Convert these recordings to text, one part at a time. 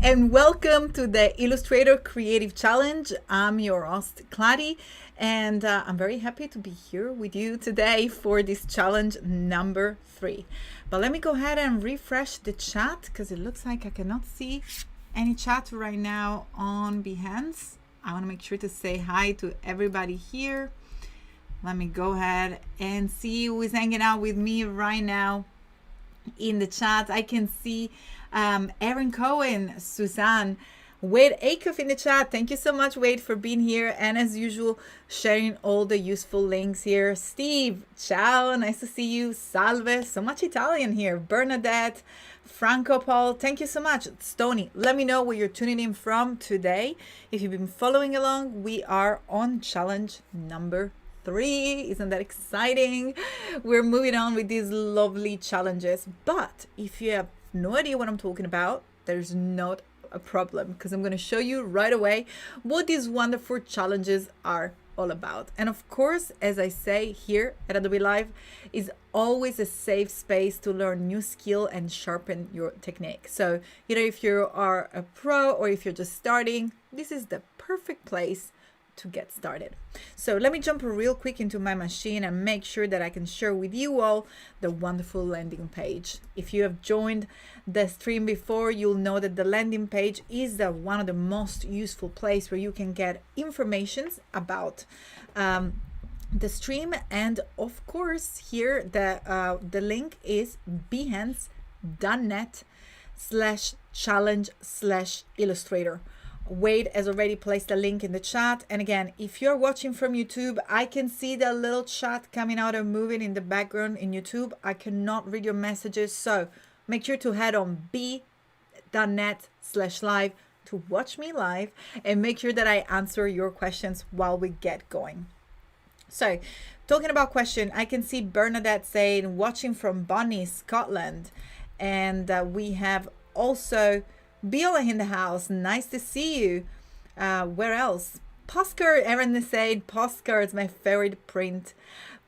and welcome to the Illustrator Creative Challenge. I'm your host, Kladi, and I'm very happy to be here with you today for this challenge number 3. But let me go ahead and refresh the chat because it looks like I cannot see any chat right now on Behance. I want to make sure to say hi to everybody here. Let me go ahead and see who is hanging out with me right now in the chat. I can see Aaron Cohen, Suzanne, Wade Acuff in the chat. Thank you so much, Wade, for being here. And as usual, sharing all the useful links here. Steve, ciao, nice to see you. Salve, so much Italian here. Bernadette, Franco Paul, thank you so much. Stony, let me know where you're tuning in from today. If you've been following along, we are on challenge number 3. Isn't that exciting? We're moving on with these lovely challenges. But if you have no idea what I'm talking about, there's not a problem, because I'm going to show you right away what these wonderful challenges are all about. And of course, as I say here at Adobe Live, is always a safe space to learn new skill and sharpen your technique. So, if you are a pro or if you're just starting, this is the perfect place to get started. So let me jump real quick into my machine and make sure that I can share with you all the wonderful landing page. If you have joined the stream before, you'll know that the landing page is one of the most useful place where you can get informations about the stream. And of course, here the link is behance.net/challenge/illustrator. Wade has already placed a link in the chat. And again, if you're watching from YouTube, I can see the little chat coming out and moving in the background in YouTube. I cannot read your messages. So make sure to head on b.net/live to watch me live and make sure that I answer your questions while we get going. So talking about question, I can see Bernadette saying, watching from Bonnie, Scotland. And we have also Biola in the house. Nice to see you. Where else? Postcard. Aaron is saying Postcard is my favorite print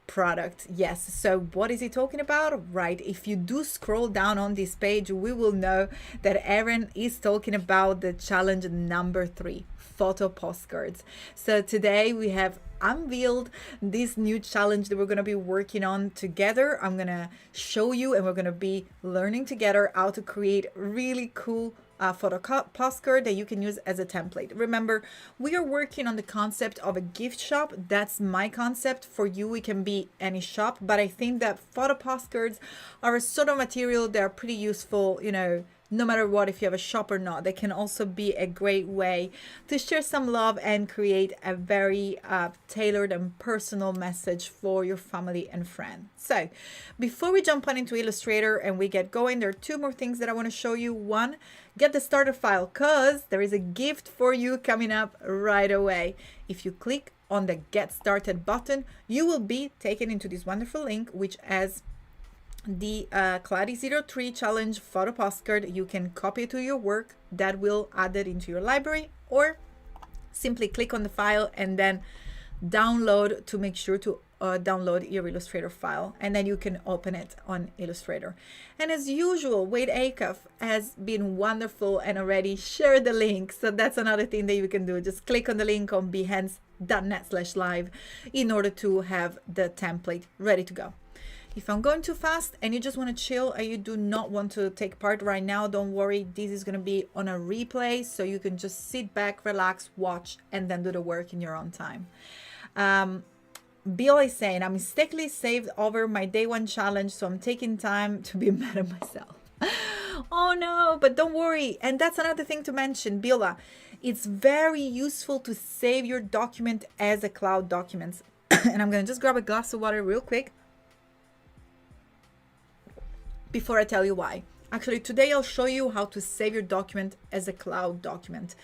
product. Yes. So what is he talking about? Right. If you do scroll down on this page, we will know that Aaron is talking about the challenge number 3, photo postcards. So today we have unveiled this new challenge that we're going to be working on together. I'm going to show you, and we're going to be learning together how to create really cool photo postcard that you can use as a template. Remember, we are working on the concept of a gift shop. That's my concept. For you, it can be any shop, but I think that photo postcards are a sort of material that are pretty useful, no matter what, if you have a shop or not. They can also be a great way to share some love and create a very tailored and personal message for your family and friends. So before we jump on into Illustrator and we get going, there are 2 more things that I want to show you. One, get the starter file, because there is a gift for you coming up right away. If you click on the Get Started button, you will be taken into this wonderful link, which has the Kladi 03 challenge photo postcard. You can copy it to your work. That will add it into your library, or simply click on the file and then download to make sure to download your Illustrator file, and then you can open it on Illustrator. And as usual, Wade Acuff has been wonderful and already shared the link. So that's another thing that you can do. Just click on the link on behance.net/live in order to have the template ready to go. If I'm going too fast and you just want to chill and you do not want to take part right now, don't worry. This is going to be on a replay, so you can just sit back, relax, watch, and then do the work in your own time. Bill is saying, I mistakenly saved over my day 1 challenge, so I'm taking time to be mad at myself. Oh no, but don't worry. And that's another thing to mention, Biola. It's very useful to save your document as a cloud document. And I'm going to just grab a glass of water real quick before I tell you why. Actually, today I'll show you how to save your document as a cloud document.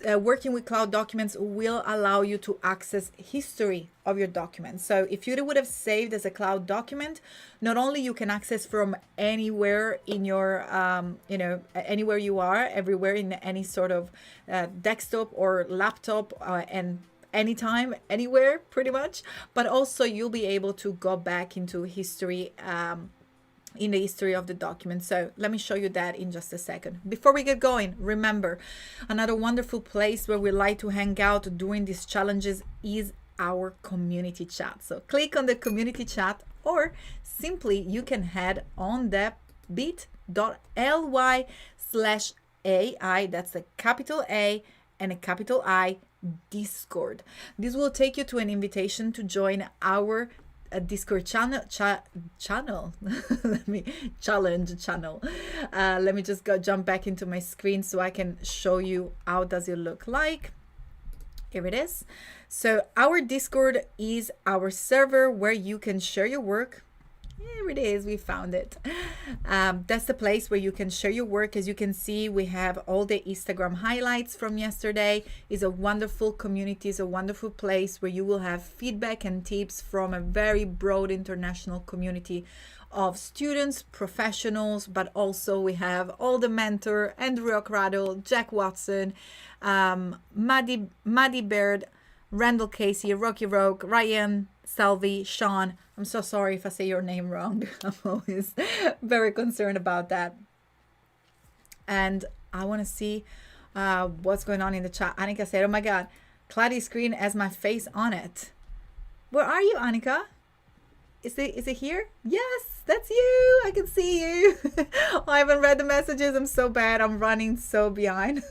Working with cloud documents will allow you to access history of your document. So if you would have saved as a cloud document, not only you can access from anywhere in your, anywhere you are, everywhere in any sort of desktop or laptop, and anytime, anywhere, pretty much, but also you'll be able to go back into history in the history of the document. So let me show you that in just a second. Before we get going, remember, another wonderful place where we like to hang out during these challenges is our community chat. So click on the community chat, or simply you can head on the bit.ly/AI, that's a capital A and a capital I, Discord. This will take you to an invitation to join our Discord channel. Let me challenge channel. Let me just jump back into my screen so I can show you how does it look like. Here it is. So our Discord is our server where you can share your work. Here it is, we found it. That's the place where you can share your work. As you can see, we have all the Instagram highlights from yesterday. It's a wonderful community, it's a wonderful place where you will have feedback and tips from a very broad international community of students, professionals, but also we have all the mentor, Andrew O'Cradle, Jack Watson, Maddie Baird, Randall Casey, Rocky Rogue, Ryan, Salvi, Sean. I'm so sorry if I say your name wrong. I'm always very concerned about that. And I want to see what's going on in the chat. Annika said, oh my God, Kladi screen has my face on it. Where are you, Annika? Is it here? Yes, that's you. I can see you. I haven't read the messages. I'm so bad. I'm running so behind.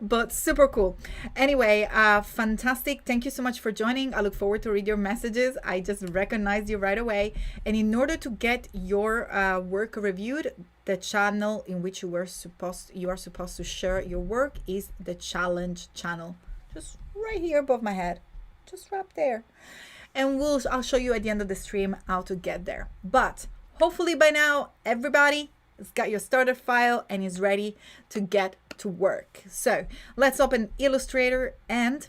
But super cool. Anyway, fantastic. Thank you so much for joining. I look forward to read your messages. I just recognized you right away. And in order to get your work reviewed, the channel in which you are supposed to share your work is the challenge channel. Just right here above my head. Just right there. And I'll show you at the end of the stream how to get there. But hopefully by now, everybody has got your starter file and is ready to get to work. So let's open Illustrator, and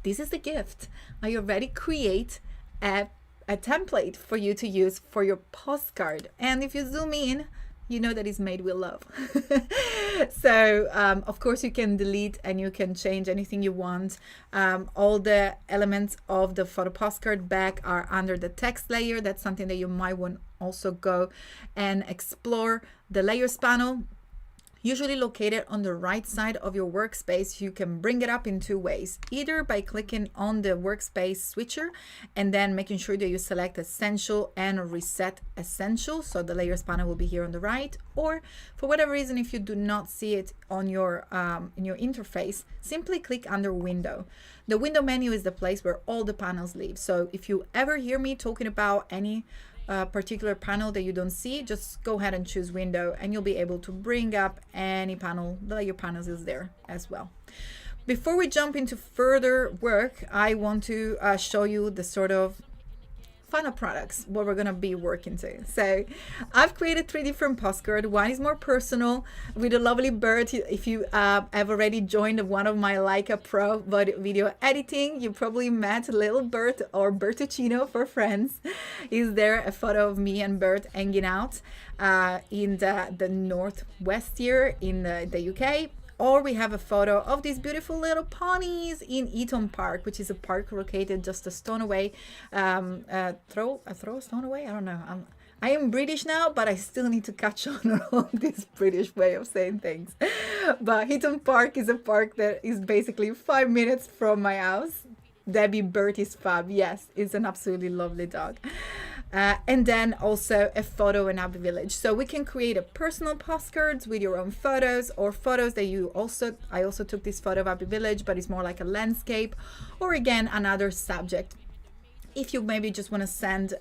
this is the gift. Are you ready? Create a template for you to use for your postcard. And if you zoom in, you know that it's made with love. So of course you can delete and you can change anything you want. All the elements of the photo postcard back are under the text layer. That's something that you might want also go and explore. The layers panel, usually located on the right side of your workspace. You can bring it up in two ways, either by clicking on the workspace switcher and then making sure that you select essential and reset essential, so the layers panel will be here on the right, or for whatever reason, if you do not see it on your in your interface, simply click under window. The window menu is the place where all the panels live. So if you ever hear me talking about any particular panel that you don't see, just go ahead and choose window and you'll be able to bring up any panel. The layer panels is there as well. Before we jump into further work, I want to show you the sort of final products, what we're going to be working to. So I've created 3 different postcards. One is more personal with a lovely bird. If you have already joined one of my Leica Pro video editing, you probably met little Bert or Bertuccino for friends. Is there a photo of me and Bert hanging out in the northwest here in the UK? Or we have a photo of these beautiful little ponies in Eaton Park, which is a park located just a stone away. Throw a stone away? I don't know. I am British now, but I still need to catch on this British way of saying things. But Eaton Park is a park that is basically 5 minutes from my house. Debbie Bert is fab. Yes, it's an absolutely lovely dog. And then also a photo in Abbey Village. So we can create a personal postcards with your own photos, or photos that I also took this photo of Abbey Village, but it's more like a landscape, or again, another subject. If you maybe just want to send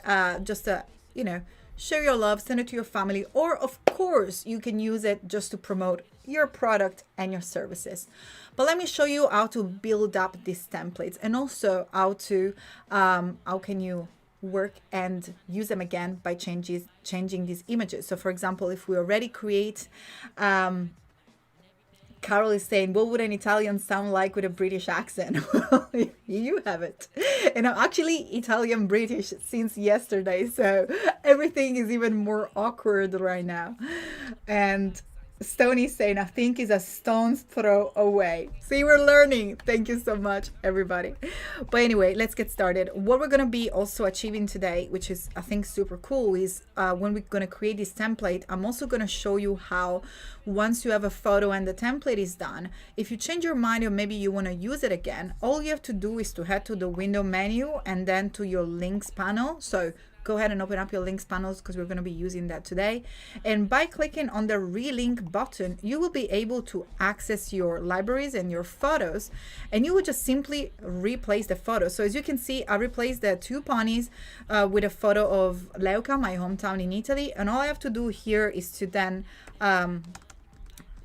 share your love, send it to your family, or of course you can use it just to promote your product and your services. But let me show you how to build up these templates, and also how can you work and use them again by changing these images. So for example, if we already create, Carol is saying, what would an Italian sound like with a British accent? Well, you have it. And I'm actually Italian British since yesterday, so everything is even more awkward right now. And Stony saying, I think is a stone's throw away. See, we're learning. Thank you so much, everybody. But anyway, let's get started. What we're going to be also achieving today, which is, I think, super cool, is when we're going to create this template, I'm also going to show you how once you have a photo and the template is done, if you change your mind or maybe you want to use it again, all you have to do is to head to the window menu and then to your links panel. So go ahead and open up your links panels because we're going to be using that today. And by clicking on the relink button, you will be able to access your libraries and your photos, and you will just simply replace the photo. So as you can see, I replaced the two ponies with a photo of Leuca, my hometown in Italy. And all I have to do here is to then,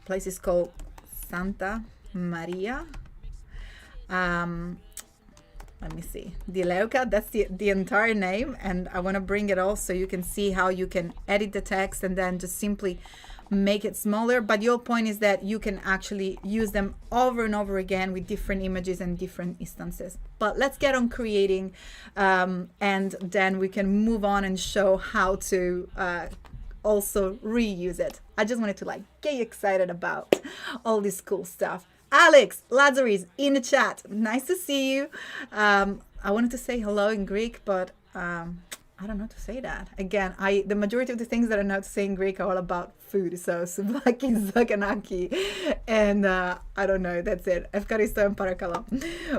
place is called Santa Maria. Let me see, Di Leuca, that's the entire name, and I want to bring it all so you can see how you can edit the text and then just simply make it smaller. But your point is that you can actually use them over and over again with different images and different instances. But let's get on creating, and then we can move on and show how to also reuse it. I just wanted to like get you excited about all this cool stuff. Alex Lazarus in the chat. Nice to see you. I wanted to say hello in Greek, but I don't know how to say that. Again, the majority of the things that I know to say in Greek are all about food. So souvlaki, zaganaki, and I don't know. That's it. Efkaristo and parakalo.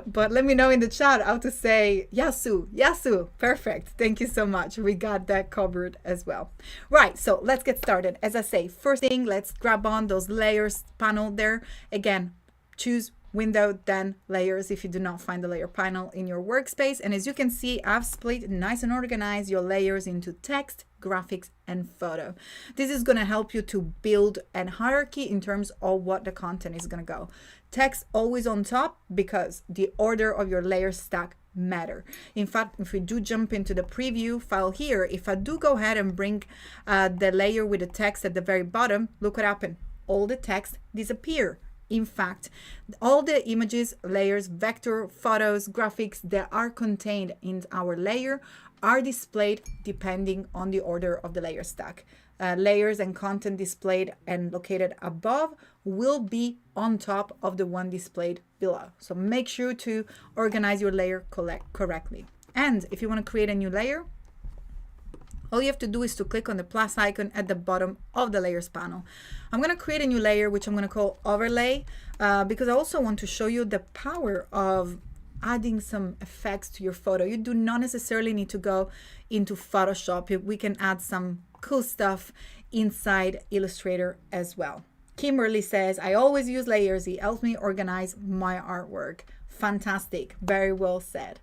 But let me know in the chat how to say yasu. Yasu. Perfect. Thank you so much. We got that covered as well. Right. So let's get started. As I say, first thing, let's grab on those layers panel there. Again, choose window, then layers if you do not find the layer panel in your workspace. And as you can see, I've split nice and organized your layers into text, graphics, and photo. This is going to help you to build a hierarchy in terms of what the content is going to go. Text always on top because the order of your layer stack matter. In fact, if we do jump into the preview file here, if I do go ahead and bring the layer with the text at the very bottom, look what happened. All the text disappear. In fact, all the images, layers, vector, photos, graphics that are contained in our layer are displayed depending on the order of the layer stack. Layers and content displayed and located above will be on top of the one displayed below. So make sure to organize your layer correctly. And if you want to create a new layer, all you have to do is to click on the plus icon at the bottom of the layers panel. I'm going to create a new layer, which I'm going to call overlay, because I also want to show you the power of adding some effects to your photo. You do not necessarily need to go into Photoshop. We can add some cool stuff inside Illustrator as well. Kimberly says, I always use layers. It helps me organize my artwork. Fantastic. Very well said.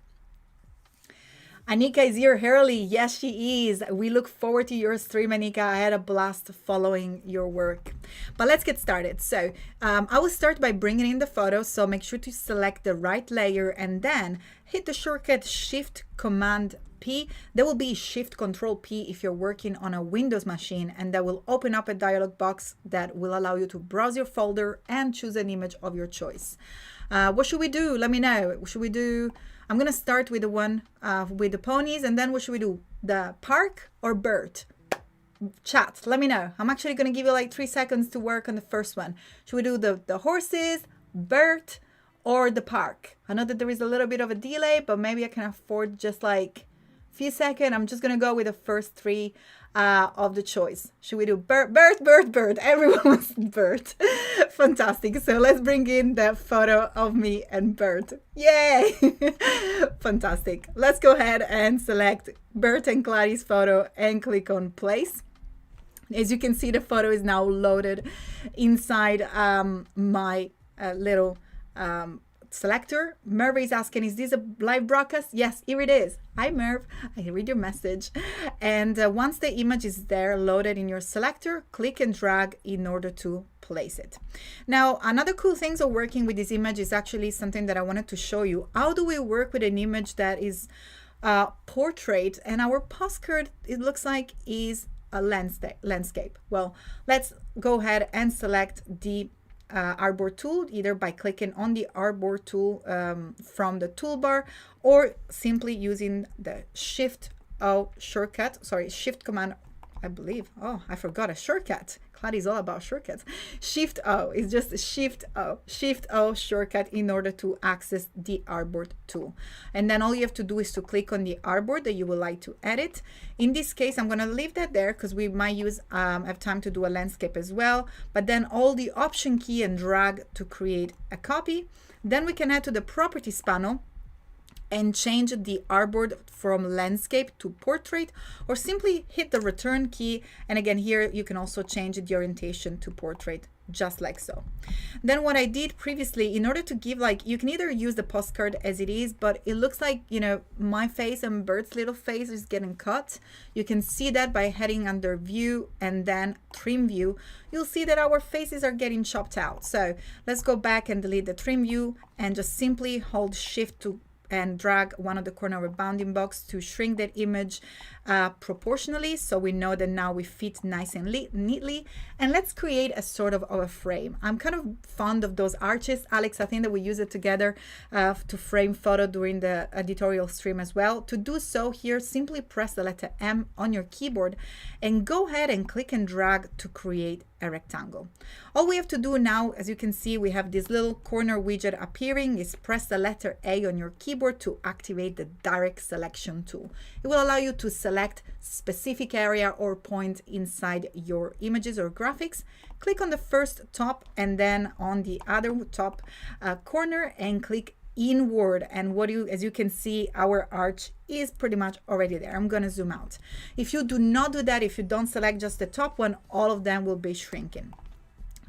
Anika is here early. Yes, she is. We look forward to your stream, Anika. I had a blast following your work. But let's get started. So I will start by bringing in the photo. So make sure to select the right layer and then hit the shortcut Shift Command P. There will be Shift Control P if you're working on a Windows machine, and that will open up a dialog box that will allow you to browse your folder and choose an image of your choice. What should we do? Let me know. Should we do... I'm going to start with the one with the ponies, and then what should we do? The park or bird? Chat, let me know. I'm actually going to give you like 3 seconds to work on the first one. Should we do the horses, bird, or the park? I know that there is a little bit of a delay, but maybe I can afford just like a few seconds. I'm just going to go with the first three of the choice. Should we do bird? Everyone wants bird. Fantastic. So let's bring in the photo of me and bird. Yay! Fantastic. Let's go ahead and select Bert and Kladi's photo and click on place. As you can see, the photo is now loaded inside my little selector. Merv is asking, is this a live broadcast? Yes, here it is. Hi Merv, I read your message. And once the image is there loaded in your selector, click and drag in order to place it. Now, another cool thing of working with this image is actually something that I wanted to show you. How do we work with an image that is portrait, and our postcard, it looks like, is a landscape? Well, let's go ahead and select the artboard tool, either by clicking on the artboard tool from the toolbar, or simply using the shift command I believe. Oh, I forgot a shortcut. Kladi is all about shortcuts. Shift O is just Shift O shortcut in order to access the artboard tool. And then all you have to do is to click on the artboard that you would like to edit. In this case, I'm going to leave that there because we might have time to do a landscape as well. But then hold the Option key and drag to create a copy. Then we can head to the Properties panel and change the artboard from landscape to portrait, or simply hit the return key. And again, here you can also change the orientation to portrait, just like so. Then what I did previously, in order to give, like, you can either use the postcard as it is, but it looks like, you know, my face and Bert's little face is getting cut. You can see that by heading under view and then trim view. You'll see that our faces are getting chopped out. So let's go back and delete the trim view and just simply hold shift to and drag one of the corner of a bounding box to shrink that image proportionally, so we know that now we fit nice and neatly. And let's create a sort of a frame. I'm kind of fond of those arches, Alex. I think that we use it together to frame photo during the editorial stream as well. To do so, here simply press the letter M on your keyboard and go ahead and click and drag to create a rectangle. All we have to do now, as you can see, we have this little corner widget appearing, is press the letter A on your keyboard to activate the direct selection tool. It will allow you to select specific area or point inside your images or graphics. Click on the first top and then on the other top corner and click inward, and as you can see, our arch is pretty much already there. I'm going to zoom out. If you do not do that, if you don't select just the top one, all of them will be shrinking.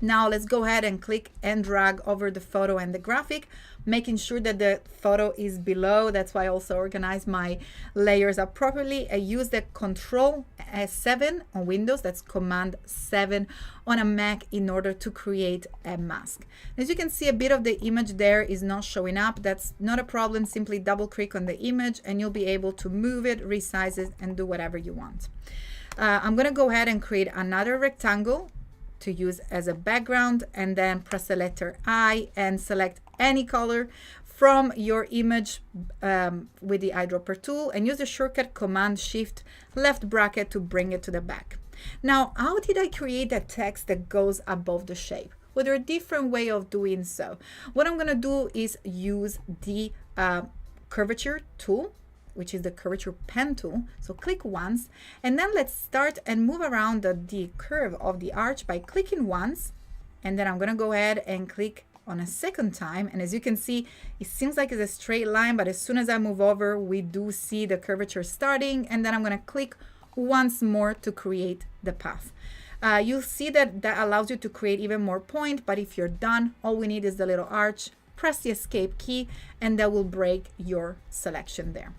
Now let's go ahead and click and drag over the photo and the graphic, making sure that the photo is below. That's why I also organize my layers up properly. I use the Control 7 on Windows, that's Command 7 on a Mac, in order to create a mask. As you can see, a bit of the image there is not showing up. That's not a problem. Simply double click on the image and you'll be able to move it, resize it, and do whatever you want. I'm going to go ahead and create another rectangle to use as a background, and then press the letter I and select any color from your image with the eyedropper tool, and use the shortcut Command Shift left bracket to bring it to the back. Now, how did I create that text that goes above the shape? Well, there are different ways of doing so. What I'm going to do is use the curvature tool, which is the curvature pen tool. So click once, and then let's start and move around the curve of the arch by clicking once, and then I'm going to go ahead and click on a second time, and as you can see, it seems like it's a straight line, but as soon as I move over, we do see the curvature starting, and then I'm going to click once more to create the path. You'll see that allows you to create even more point, but if you're done, all we need is the little arch. Press the escape key and that will break your selection there.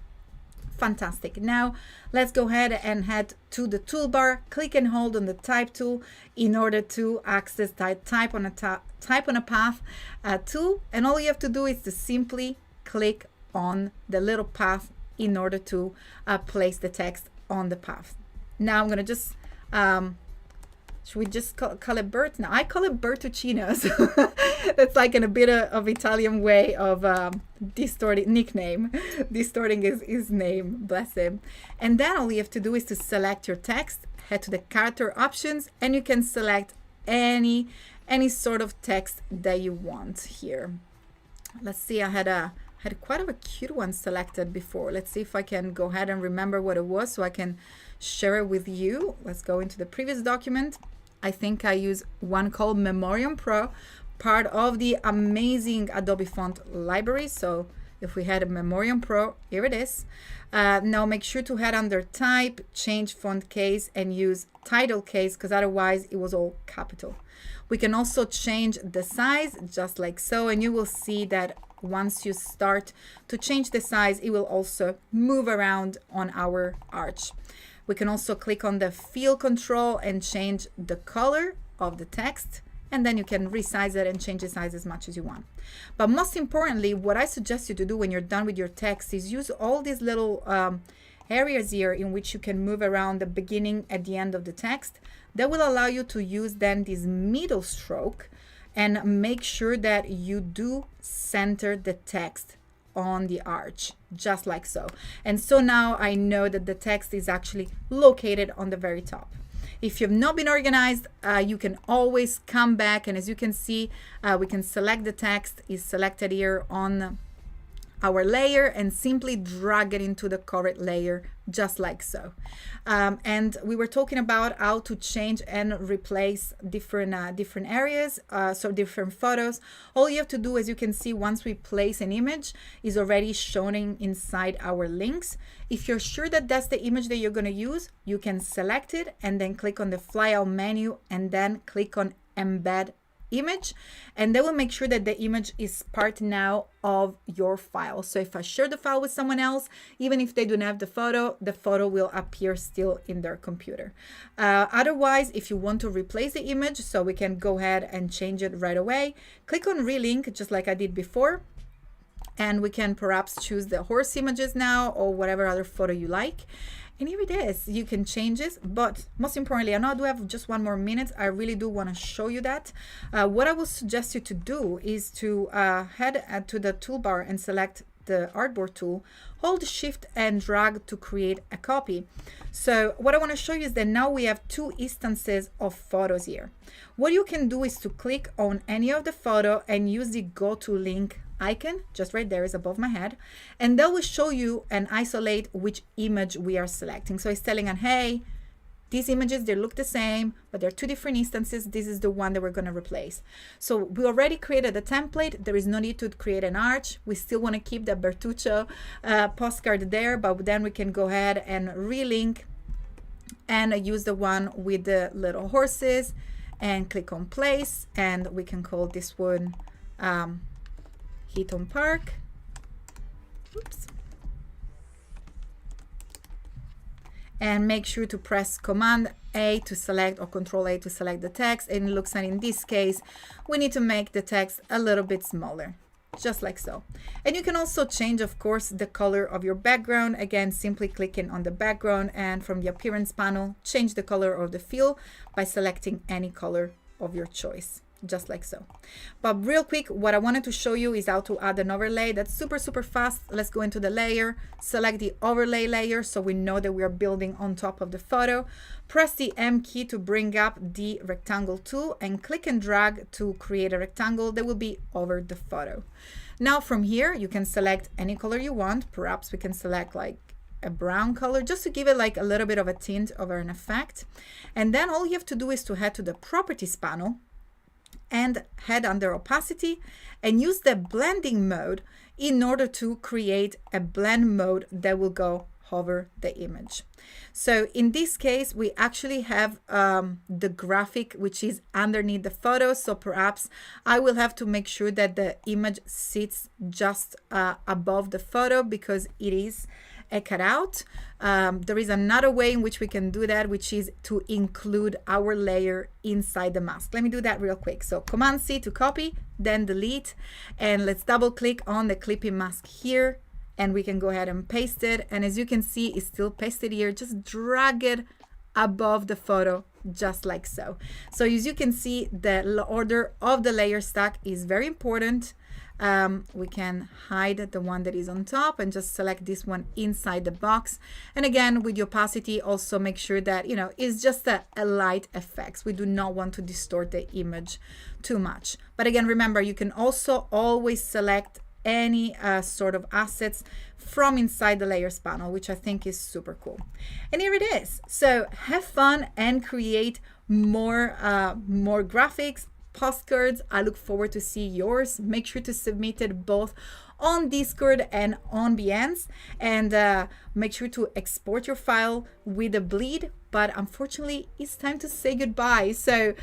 Fantastic. Now let's go ahead and head to the toolbar, click and hold on the type tool in order to access type on a path tool, and all you have to do is to simply click on the little path in order to place the text on the path. Now I'm going to just should we just call it Bert? Now I call it Bertuccino. So that's like in a bit of Italian way of distorting his name, bless him. And then all you have to do is to select your text, head to the character options, and you can select any sort of text that you want here. Let's see, I had quite a cute one selected before. Let's see if I can go ahead and remember what it was so I can share it with you. Let's go into the previous document. I think I use one called Memoriam Pro, part of the amazing Adobe font library. So if we had a Memoriam Pro, here it is. Now make sure to head under type, change font case, and use title case, because otherwise it was all capital. We can also change the size just like so, and you will see that once you start to change the size, it will also move around on our arch. We can also click on the fill control and change the color of the text, and then you can resize it and change the size as much as you want. But most importantly, what I suggest you to do when you're done with your text is use all these little areas here in which you can move around the beginning at the end of the text. That will allow you to use then this middle stroke and make sure that you do center the text on the arch, just like so. And so now I know that the text is actually located on the very top. If you've not been organized, you can always come back, and as you can see, we can select the text is selected here on our layer and simply drag it into the correct layer, just like so. And we were talking about how to change and replace different areas, so different photos. All you have to do, as you can see, once we place an image, is already showing inside our links. If you're sure that that's the image that you're going to use, you can select it and then click on the flyout menu and then click on embed image, and that will make sure that the image is part now of your file. So if I share the file with someone else, even if they don't have the photo will appear still in their computer. Otherwise, if you want to replace the image, so we can go ahead and change it right away, click on relink, just like I did before, and we can perhaps choose the horse images now or whatever other photo you like. And here it is. You can change this, but most importantly, I know I do have just 1 more minute. I really do want to show you that. What I will suggest you to do is to head to the toolbar and select the artboard tool, hold shift and drag to create a copy. So what I want to show you is that now we have 2 instances of photos here. What you can do is to click on any of the photo and use the go to link icon, just right there is above my head, and that will show you and isolate which image we are selecting. So it's telling us, hey, these images, they look the same, but they're 2 different instances. This is the one that we're going to replace. So we already created a template. There is no need to create an arch. We still want to keep the Bertuccio postcard there, but then we can go ahead and relink and use the one with the little horses and click on place, and we can call this one Heaton Park. Oops. And make sure to press Command A to select, or Control A to select the text. And it looks like in this case, we need to make the text a little bit smaller, just like so. And you can also change, of course, the color of your background. Again, simply clicking on the background, and from the appearance panel, change the color of the fill by selecting any color of your choice, just like so. But real quick, what I wanted to show you is how to add an overlay. That's super fast. Let's go into the layer, select the overlay layer so we know that we are building on top of the photo. Press the M key to bring up the rectangle tool and click and drag to create a rectangle that will be over the photo. Now from here, you can select any color you want. Perhaps we can select like a brown color, just to give it like a little bit of a tint over an effect. And then all you have to do is to head to the properties panel and head under opacity and use the blending mode in order to create a blend mode that will go over the image. So in this case, we actually have the graphic which is underneath the photo. So perhaps I will have to make sure that the image sits just above the photo because it is a cutout. There is another way in which we can do that, which is to include our layer inside the mask. Let me do that real quick. So Command C to copy, then delete, and let's double click on the clipping mask here, and we can go ahead and paste it. And as you can see, it's still pasted here. Just drag it above the photo, just like so. So as you can see, the order of the layer stack is very important. We can hide the one that is on top and just select this one inside the box. And again, with the opacity, also make sure that, you know, it's just a light effects. We do not want to distort the image too much. But again, remember, you can also always select any sort of assets from inside the layers panel, which I think is super cool. And here it is. So have fun and create more graphics, postcards. I look forward to see yours. Make sure to submit it both on Discord and on Behance, and make sure to export your file with a bleed. But unfortunately, it's time to say goodbye. So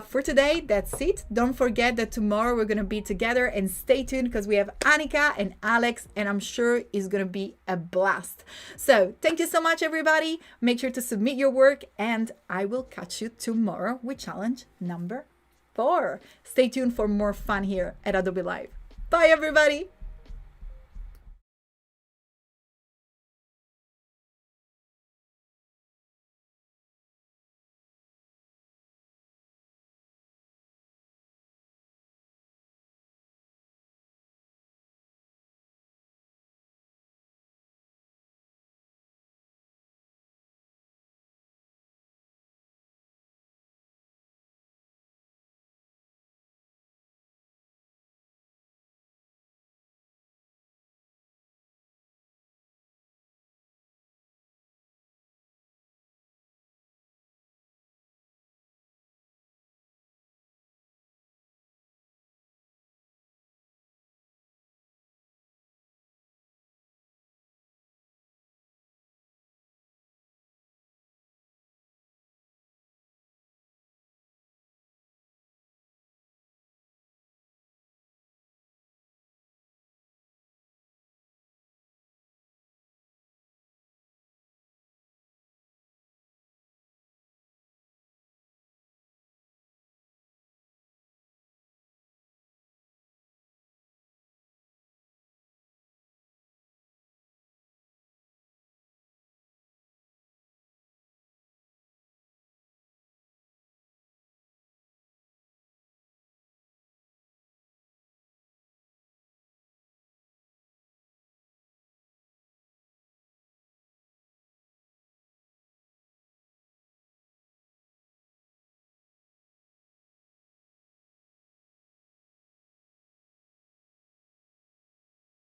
for today, that's it. Don't forget that tomorrow we're going to be together, and stay tuned because we have Annika and Alex, and I'm sure it's going to be a blast. So thank you so much, everybody. Make sure to submit your work, and I will catch you tomorrow with challenge number 4. Stay tuned for more fun here at Adobe Live. Bye, everybody.